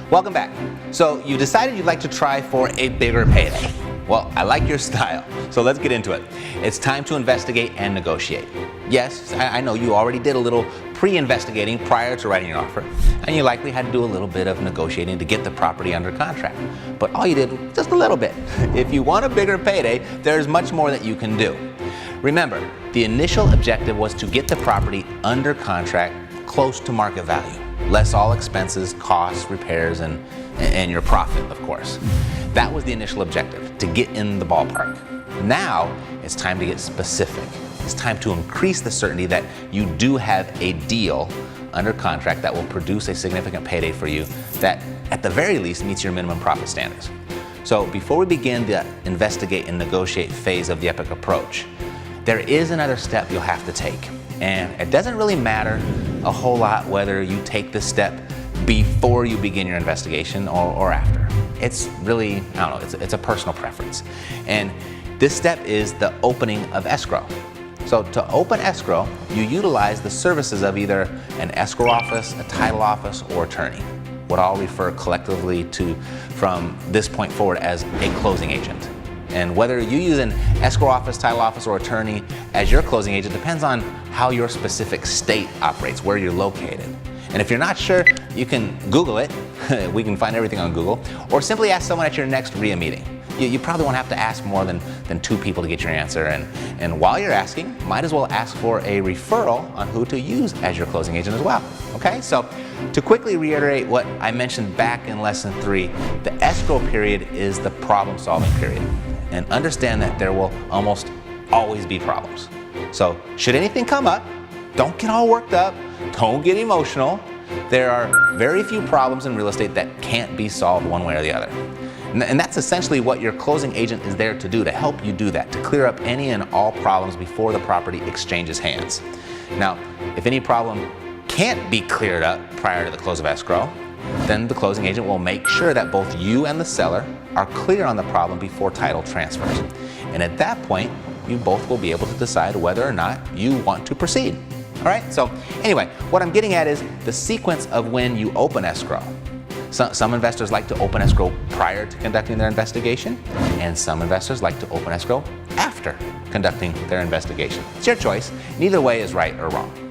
Welcome back. So you decided you'd like to try for a bigger payday. Well, I like your style, so let's get into it. It's time to investigate and negotiate. Yes, I know you already did a little pre-investigating prior to writing your offer, and you likely had to do a little bit of negotiating to get the property under contract. But all you did was just a little bit. If you want a bigger payday, there's much more that you can do. Remember, the initial objective was to get the property under contract close to market value, less all expenses, costs, repairs, and your profit, of course. That was the initial objective, to get in the ballpark. Now, it's time to get specific. It's time to increase the certainty that you do have a deal under contract that will produce a significant payday for you that, at the very least, meets your minimum profit standards. So before we begin the investigate and negotiate phase of the EPIC approach, there is another step you'll have to take. And it doesn't really matter a whole lot whether you take this step before you begin your investigation or after. It's really, I don't know, it's a personal preference. And this step is the opening of escrow. So to open escrow, you utilize the services of either an escrow office, a title office, or attorney, what I'll refer collectively to from this point forward as a closing agent. And whether you use an escrow office, title office, or attorney as your closing agent depends on how your specific state operates, where you're located. And if you're not sure, you can Google it. We can find everything on Google. Or simply ask someone at your next RIA meeting. You probably won't have to ask more than 2 people to get your answer. And while you're asking, might as well ask for a referral on who to use as your closing agent as well. Okay, so to quickly reiterate what I mentioned back in lesson 3, the escrow period is the problem-solving period. And understand that there will almost always be problems. So should anything come up, don't get all worked up, don't get emotional. There are very few problems in real estate that can't be solved one way or the other. And that's essentially what your closing agent is there to do, to help you do that, to clear up any and all problems before the property exchanges hands. Now, if any problem can't be cleared up prior to the close of escrow, then the closing agent will make sure that both you and the seller are clear on the problem before title transfers. And at that point, you both will be able to decide whether or not you want to proceed. All right, so anyway, what I'm getting at is the sequence of when you open escrow. Some investors like to open escrow prior to conducting their investigation, and some investors like to open escrow after conducting their investigation. It's your choice. Neither way is right or wrong.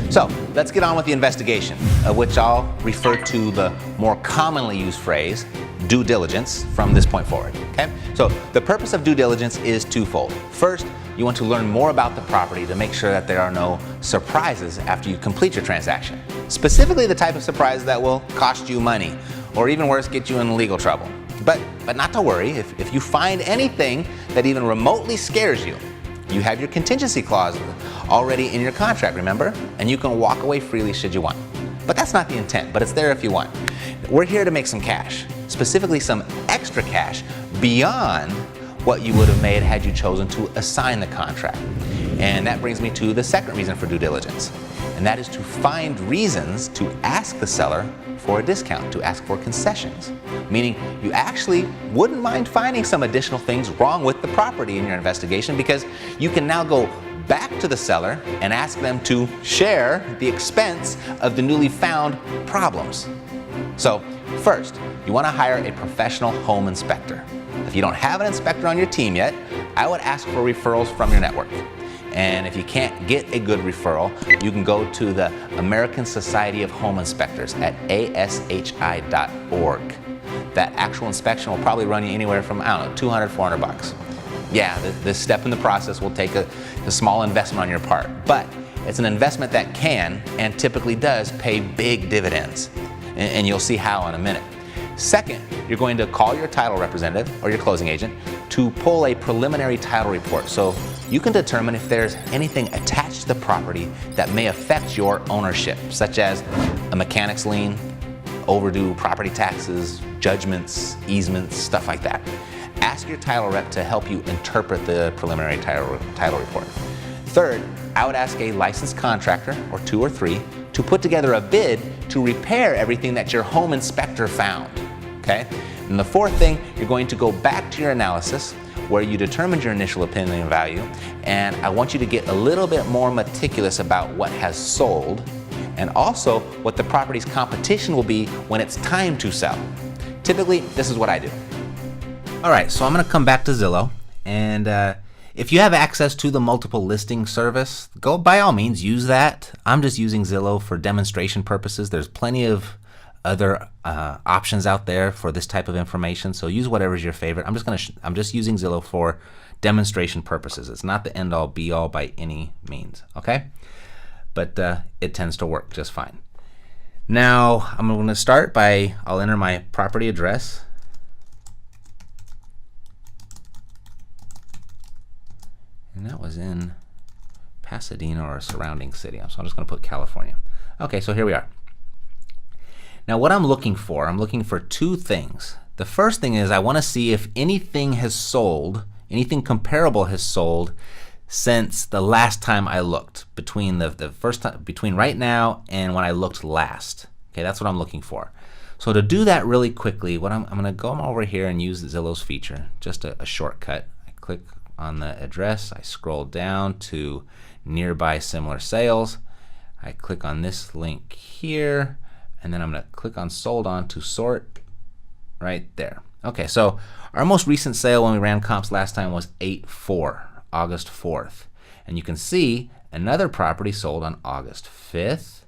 So let's get on with the investigation, of which I'll refer to the more commonly used phrase, due diligence, from this point forward. Okay? So the purpose of due diligence is twofold. First, you want to learn more about the property to make sure that there are no surprises after you complete your transaction. Specifically the type of surprise that will cost you money, or even worse, get you in legal trouble. But not to worry, if you find anything that even remotely scares you, you have your contingency clause already in your contract, remember? And you can walk away freely should you want. But that's not the intent, but it's there if you want. We're here to make some cash, specifically some extra cash beyond what you would have made had you chosen to assign the contract. And that brings me to the second reason for due diligence, and that is to find reasons to ask the seller for a discount, to ask for concessions. Meaning you actually wouldn't mind finding some additional things wrong with the property in your investigation, because you can now go back to the seller and ask them to share the expense of the newly found problems. So first, you want to hire a professional home inspector. If you don't have an inspector on your team yet, I would ask for referrals from your network. And if you can't get a good referral, you can go to the American Society of Home Inspectors at ashi.org. That actual inspection will probably run you anywhere from, I don't know, 200, 400 bucks. Yeah, this step in the process will take a small investment on your part, but it's an investment that can and typically does pay big dividends. And you'll see how in a minute. Second, you're going to call your title representative or your closing agent to pull a preliminary title report so you can determine if there's anything attached to the property that may affect your ownership, such as a mechanic's lien, overdue property taxes, judgments, easements, stuff like that. Ask your title rep to help you interpret the preliminary title report. Third, I would ask a licensed contractor, or 2 or 3, to put together a bid to repair everything that your home inspector found. Okay? And the fourth thing, you're going to go back to your analysis where you determined your initial opinion value, and I want you to get a little bit more meticulous about what has sold and also what the property's competition will be when it's time to sell. Typically, this is what I do. All right, so I'm going to come back to Zillow, and if you have access to the multiple listing service, go by all means use that. I'm just using Zillow for demonstration purposes. There's plenty of other options out there for this type of information, so use whatever is your favorite. I'm just using Zillow for demonstration purposes. It's not the end all be all by any means, okay? But it tends to work just fine. Now I'm going to start by, I'll enter my property address. And that was in Pasadena or a surrounding city. So I'm just going to put California. Okay, so here we are. Now what I'm looking for two things. The first thing is I want to see if anything has sold, anything comparable has sold since the last time I looked, between the first time, between right now and when I looked last. Okay, that's what I'm looking for. So to do that really quickly, what I'm going to go over here and use Zillow's feature, just a shortcut. I click on the address, I scroll down to nearby similar sales. I click on this link here, and then I'm going to click on sold on to sort right there. Okay, so our most recent sale when we ran comps last time was 8/4, August 4th. And you can see another property sold on August 5th,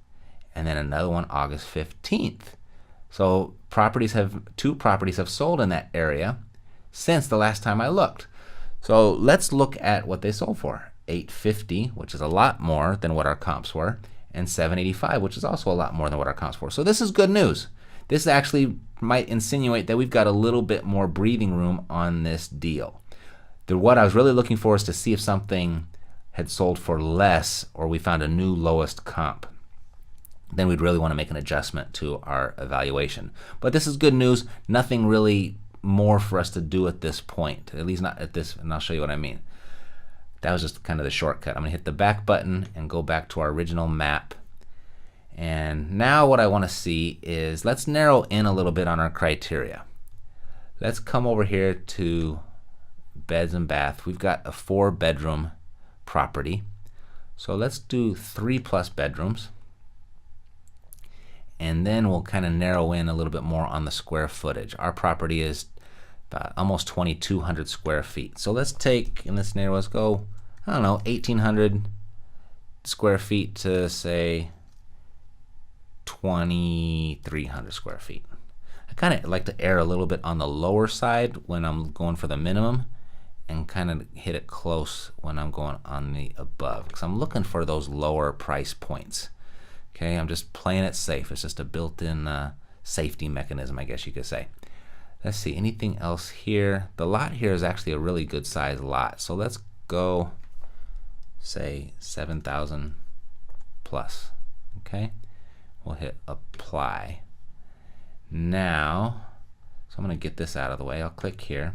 and then another one August 15th. So two properties have sold in that area since the last time I looked. So let's look at what they sold for. $850, which is a lot more than what our comps were, and $785, which is also a lot more than what our comps were. So this is good news. This actually might insinuate that we've got a little bit more breathing room on this deal. What I was really looking for is to see if something had sold for less or we found a new lowest comp. Then we'd really want to make an adjustment to our evaluation. But this is good news. Nothing really more for us to do at this point, at least not at this, and I'll show you what I mean. That was just kind of the shortcut. I'm going to hit the back button and go back to our original map. And now what I want to see is, let's narrow in a little bit on our criteria. Let's come over here to beds and bath. We've got a 4-bedroom property. So let's do 3+ bedrooms. And then we'll kind of narrow in a little bit more on the square footage. Our property is about almost 2,200 square feet. So let's take, in this scenario, let's go, I don't know, 1,800 square feet to say 2,300 square feet. I kind of like to err a little bit on the lower side when I'm going for the minimum, and kind of hit it close when I'm going on the above, because I'm looking for those lower price points. Okay, I'm just playing it safe. It's just a built-in safety mechanism, I guess you could say. Let's see, anything else here? The lot here is actually a really good size lot. So let's go, say, 7,000 plus. Okay, we'll hit apply. Now, so I'm going to get this out of the way. I'll click here.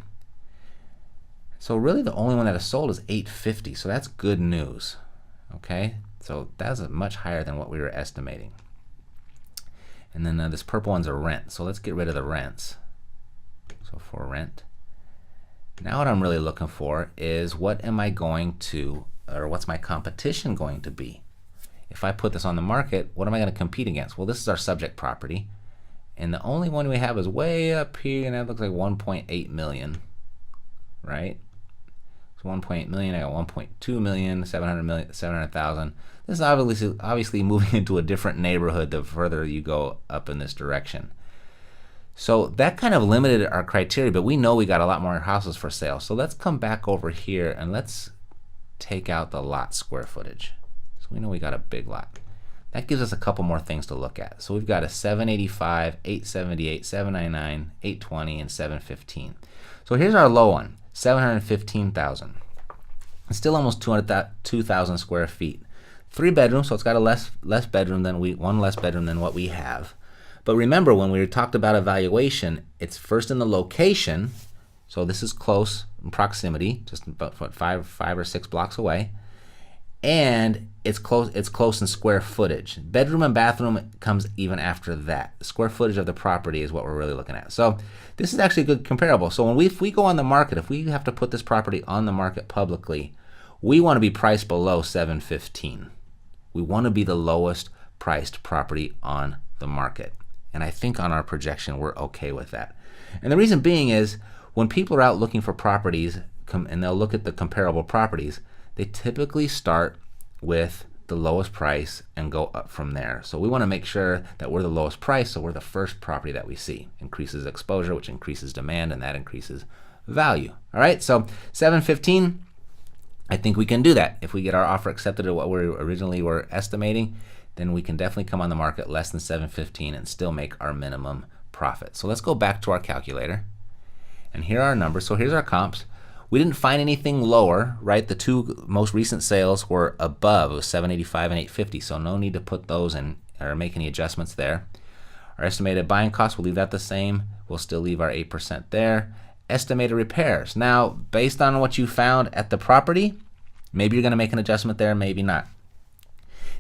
So really the only one that is sold is 850. So that's good news. Okay, so that's much higher than what we were estimating. And then this purple one's a rent. So let's get rid of the rents. So for rent. Now what I'm really looking for is, what am I going to, or what's my competition going to be? If I put this on the market, what am I going to compete against? Well, this is our subject property. And the only one we have is way up here, and that looks like 1.8 million, right? So 1.8 million, I got 1.2 million, 700,000. This is obviously moving into a different neighborhood the further you go up in this direction. So that kind of limited our criteria, but we know we got a lot more houses for sale. So let's come back over here and let's take out the lot square footage. So we know we got a big lot. That gives us a couple more things to look at. So we've got a 785, 878, 799, 820, and 715. So here's our low one, 715,000. It's still almost 2,000 square feet. 3 bedrooms, so it's got a less bedroom than one less bedroom than what we have. But remember, when we talked about evaluation, it's first in the location. So this is close in proximity, just about what, five or six blocks away. And it's close in square footage. Bedroom and bathroom comes even after that. The square footage of the property is what we're really looking at. So this is actually a good comparable. So if we go on the market, if we have to put this property on the market publicly, we want to be priced below 715. We want to be the lowest priced property on the market. And I think on our projection, we're okay with that. And the reason being is when people are out looking for properties and they'll look at the comparable properties, they typically start with the lowest price and go up from there. So we want to make sure that we're the lowest price, so we're the first property that we see. Increases exposure, which increases demand, and that increases value. All right, so 715, I think we can do that. If we get our offer accepted at what we originally were estimating, then we can definitely come on the market less than 715 and still make our minimum profit. So let's go back to our calculator. And here are our numbers. So here's our comps. We didn't find anything lower, right? The two most recent sales were above. It was 785 and 850, so no need to put those in or make any adjustments there. Our estimated buying cost, we'll leave that the same. We'll still leave our 8% there. Estimated repairs. Now, based on what you found at the property, maybe you're going to make an adjustment there, maybe not.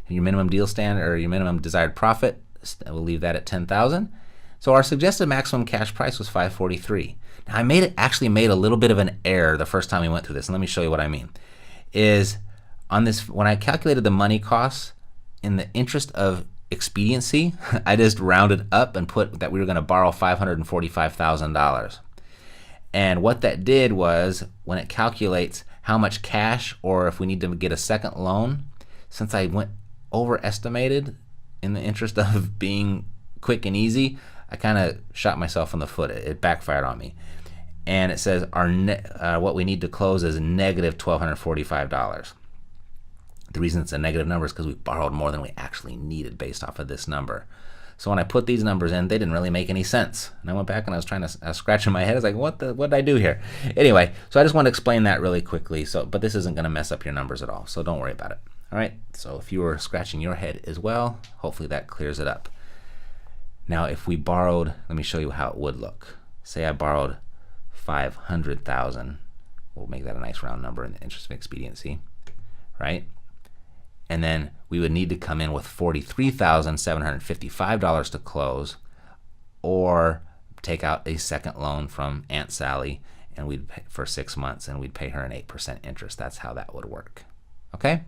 Your minimum deal standard or your minimum desired profit, we'll leave that at 10,000. So our suggested maximum cash price was 543. Now I actually made a little bit of an error the first time we went through this, and let me show you what I mean. Is on this, when I calculated the money costs, in the interest of expediency, I just rounded up and put that we were going to borrow $545,000. And what that did was, when it calculates how much cash or if we need to get a second loan, since I went overestimated in the interest of being quick and easy, I kind of shot myself in the foot. It backfired on me. And it says what we need to close is negative $1,245. The reason it's a negative number is because we borrowed more than we actually needed based off of this number. So when I put these numbers in, they didn't really make any sense. And I went back and I was scratching my head. I was like, what did I do here? Anyway, so I just want to explain that really quickly. But this isn't going to mess up your numbers at all, so don't worry about it. All right, so if you were scratching your head as well, hopefully that clears it up. Now, if we borrowed, let me show you how it would look. Say I borrowed $500,000. We'll make that a nice round number in the interest of expediency, right? And then we would need to come in with $43,755 to close, or take out a second loan from Aunt Sally, and we'd pay for 6 months, and we'd pay her an 8% interest. That's how that would work. Okay?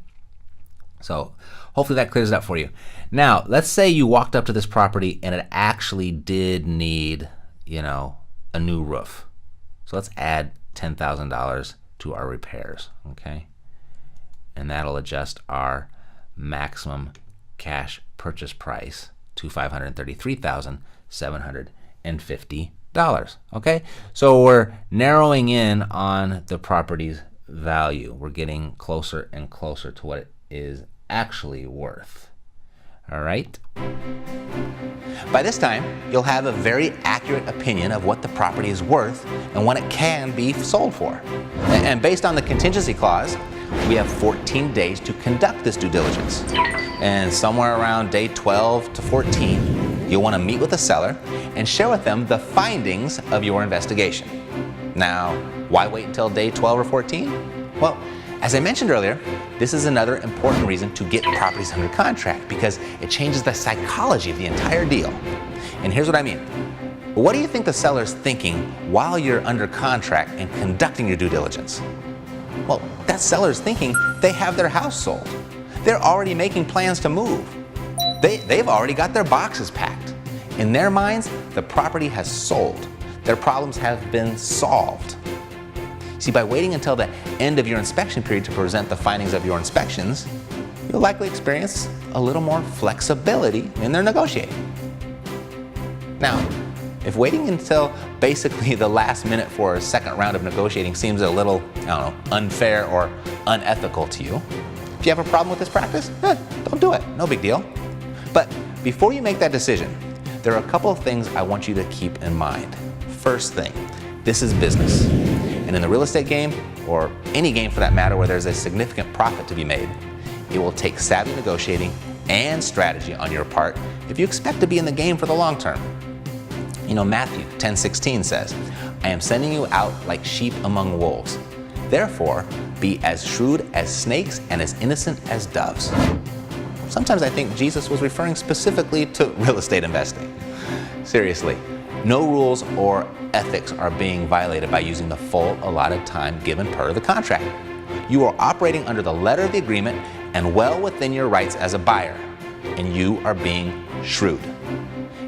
So hopefully that clears it up for you. Now, let's say you walked up to this property and it actually did need, a new roof. So let's add $10,000 to our repairs, okay? And that'll adjust our maximum cash purchase price to $533,750, okay? So we're narrowing in on the property's value. We're getting closer and closer to what it is actually worth. All right? By this time, you'll have a very accurate opinion of what the property is worth and what it can be sold for. And based on the contingency clause, we have 14 days to conduct this due diligence. And somewhere around day 12 to 14, you'll want to meet with the seller and share with them the findings of your investigation. Now, why wait until day 12 or 14? Well, as I mentioned earlier, this is another important reason to get properties under contract, because it changes the psychology of the entire deal. And here's what I mean. What do you think the seller's thinking while you're under contract and conducting your due diligence? Well, that seller's thinking they have their house sold. They're already making plans to move. They've already got their boxes packed. In their minds, the property has sold. Their problems have been solved. See, by waiting until the end of your inspection period to present the findings of your inspections, you'll likely experience a little more flexibility in their negotiating. Now, if waiting until basically the last minute for a second round of negotiating seems a little, unfair or unethical to you, if you have a problem with this practice, don't do it. No big deal. But before you make that decision, there are a couple of things I want you to keep in mind. First thing, this is business. And in the real estate game, or any game for that matter where there's a significant profit to be made, it will take savvy negotiating and strategy on your part if you expect to be in the game for the long term. Matthew 10:16 says, I am sending you out like sheep among wolves. Therefore, be as shrewd as snakes and as innocent as doves. Sometimes I think Jesus was referring specifically to real estate investing. Seriously, no rules or ethics are being violated by using the full allotted time given per the contract. You are operating under the letter of the agreement and well within your rights as a buyer. and you are being shrewd.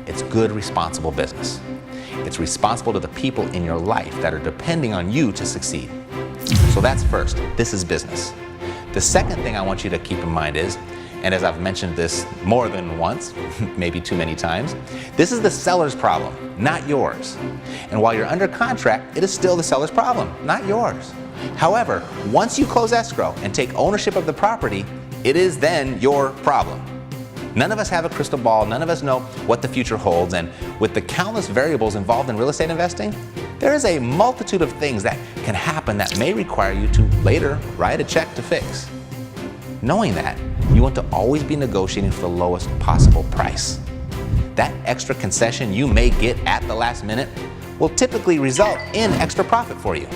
It's good, responsible business. It's responsible to the people in your life that are depending on you to succeed. So that's first. This is business. The second thing I want you to keep in mind is, and as I've mentioned this more than once, maybe too many times, this is the seller's problem, not yours. And while you're under contract, it is still the seller's problem, not yours. However, once you close escrow and take ownership of the property, it is then your problem. None of us have a crystal ball, none of us know what the future holds, and with the countless variables involved in real estate investing, there is a multitude of things that can happen that may require you to later write a check to fix. Knowing that, you want to always be negotiating for the lowest possible price. That extra concession you may get at the last minute will typically result in extra profit for you.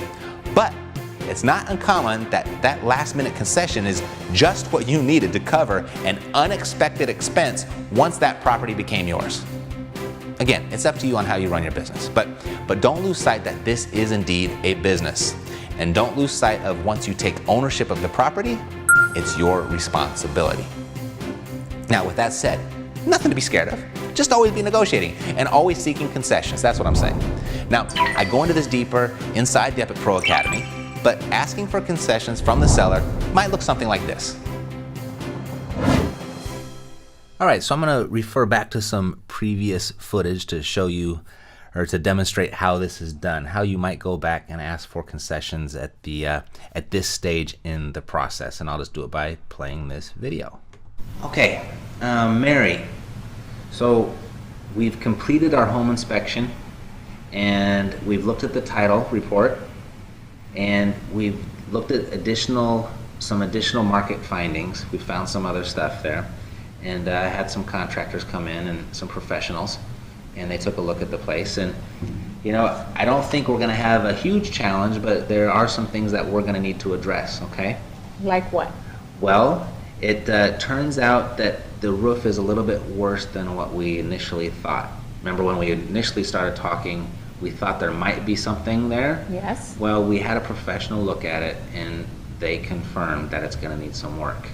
But it's not uncommon that that last minute concession is just what you needed to cover an unexpected expense once that property became yours. Again, it's up to you on how you run your business, but don't lose sight that this is indeed a business. And don't lose sight of once you take ownership of the property, it's your responsibility. Now, with that said, nothing to be scared of. Just always be negotiating and always seeking concessions. That's what I'm saying. Now, I go into this deeper inside the Epic Pro Academy, but asking for concessions from the seller might look something like this. All right, so I'm going to refer back to some previous footage to show you or to demonstrate how this is done, how you might go back and ask for concessions at this stage in the process. And I'll just do it by playing this video. Okay, Mary, so we've completed our home inspection and we've looked at the title report and we've looked at some additional market findings. We found some other stuff there, and I had some contractors come in and some professionals, and they took a look at the place. And you know, I don't think we're going to have a huge challenge, but there are some things that we're going to need to address. Okay? Like what? Well, it turns out that the roof is a little bit worse than what we initially thought. Remember when we initially started talking, we thought there might be something there? Yes. Well, we had a professional look at it and they confirmed that it's going to need some work.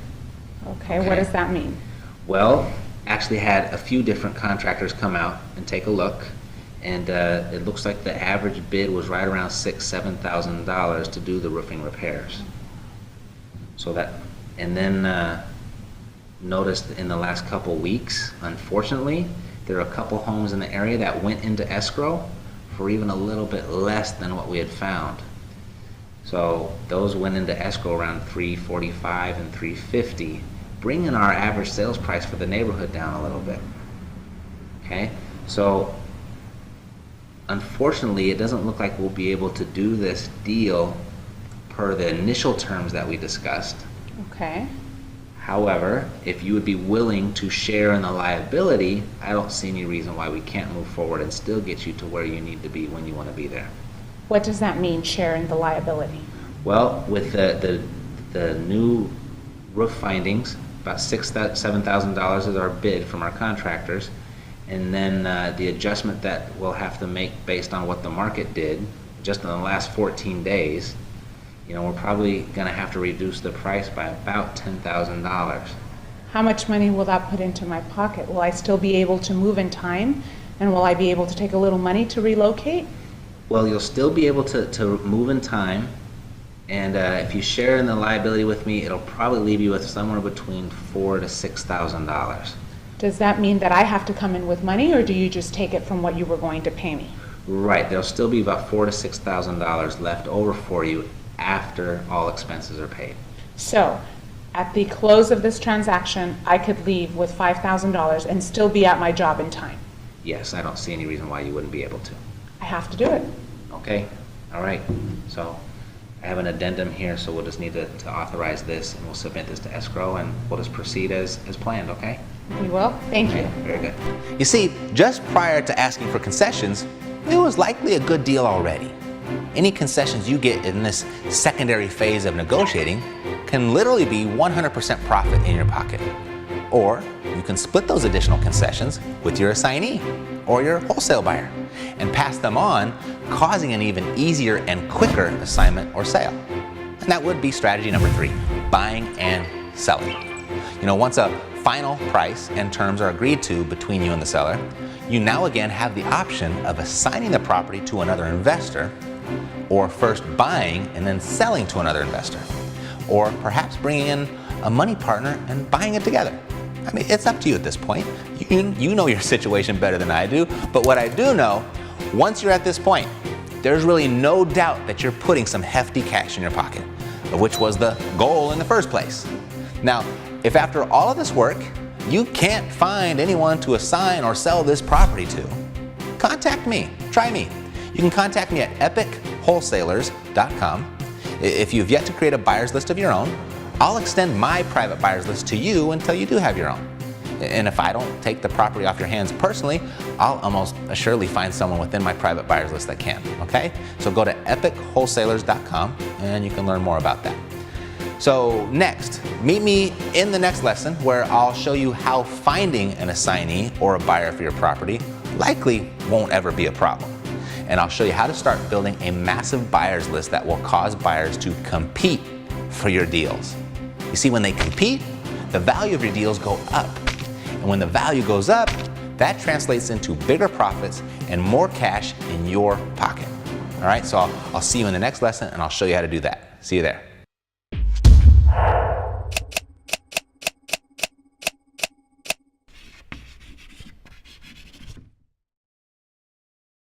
Okay, what does that mean? Well, actually had a few different contractors come out and take a look, and it looks like the average bid was right around $6,000–$7,000 to do the roofing repairs. So that, and then noticed in the last couple weeks, unfortunately, there are a couple homes in the area that went into escrow for even a little bit less than what we had found. So those went into escrow around $345 and $350, bringing our average sales price for the neighborhood down a little bit. Okay, so unfortunately, it doesn't look like we'll be able to do this deal per the initial terms that we discussed. Okay. However, if you would be willing to share in the liability, I don't see any reason why we can't move forward and still get you to where you need to be when you want to be there. What does that mean, sharing the liability? Well, with the new roof findings, about $7,000 is our bid from our contractors, and then the adjustment that we'll have to make based on what the market did just in the last 14 days, you know, we're probably going to have to reduce the price by about $10,000. How much money will that put into my pocket? Will I still be able to move in time, and will I be able to take a little money to relocate? Well, you'll still be able to move in time, and if you share in the liability with me, it'll probably leave you with somewhere between $4,000 to $6,000. Does that mean that I have to come in with money, or do you just take it from what you were going to pay me? Right, there'll still be about $4,000 to $6,000 left over for you after all expenses are paid. So, at the close of this transaction, I could leave with $5,000 and still be at my job in time? Yes, I don't see any reason why you wouldn't be able to. I have to do it. Okay, all right. So I have an addendum here, so we'll just need to authorize this, and we'll submit this to escrow, and we'll just proceed as planned, okay? We will. Thank you. Okay, very good. You see, just prior to asking for concessions, it was likely a good deal already. Any concessions you get in this secondary phase of negotiating can literally be 100% profit in your pocket. Or you can split those additional concessions with your assignee or your wholesale buyer and pass them on, causing an even easier and quicker assignment or sale. And that would be strategy number 3, buying and selling. You know, once a final price and terms are agreed to between you and the seller, you now again have the option of assigning the property to another investor, or first buying and then selling to another investor, or perhaps bringing in a money partner and buying it together. I mean, it's up to you at this point. You know your situation better than I do, but what I do know, once you're at this point, there's really no doubt that you're putting some hefty cash in your pocket, which was the goal in the first place. Now, if after all of this work, you can't find anyone to assign or sell this property to, contact me, try me. You can contact me at EpicProAcademy.com. If you've yet to create a buyer's list of your own, I'll extend my private buyer's list to you until you do have your own. And if I don't take the property off your hands personally, I'll almost assuredly find someone within my private buyer's list that can, okay? So go to EpicProAcademy.com and you can learn more about that. So next, meet me in the next lesson where I'll show you how finding an assignee or a buyer for your property likely won't ever be a problem. And I'll show you how to start building a massive buyer's list that will cause buyers to compete for your deals. You see, when they compete, the value of your deals go up. And when the value goes up, that translates into bigger profits and more cash in your pocket. All right, so I'll see you in the next lesson and I'll show you how to do that. See you there.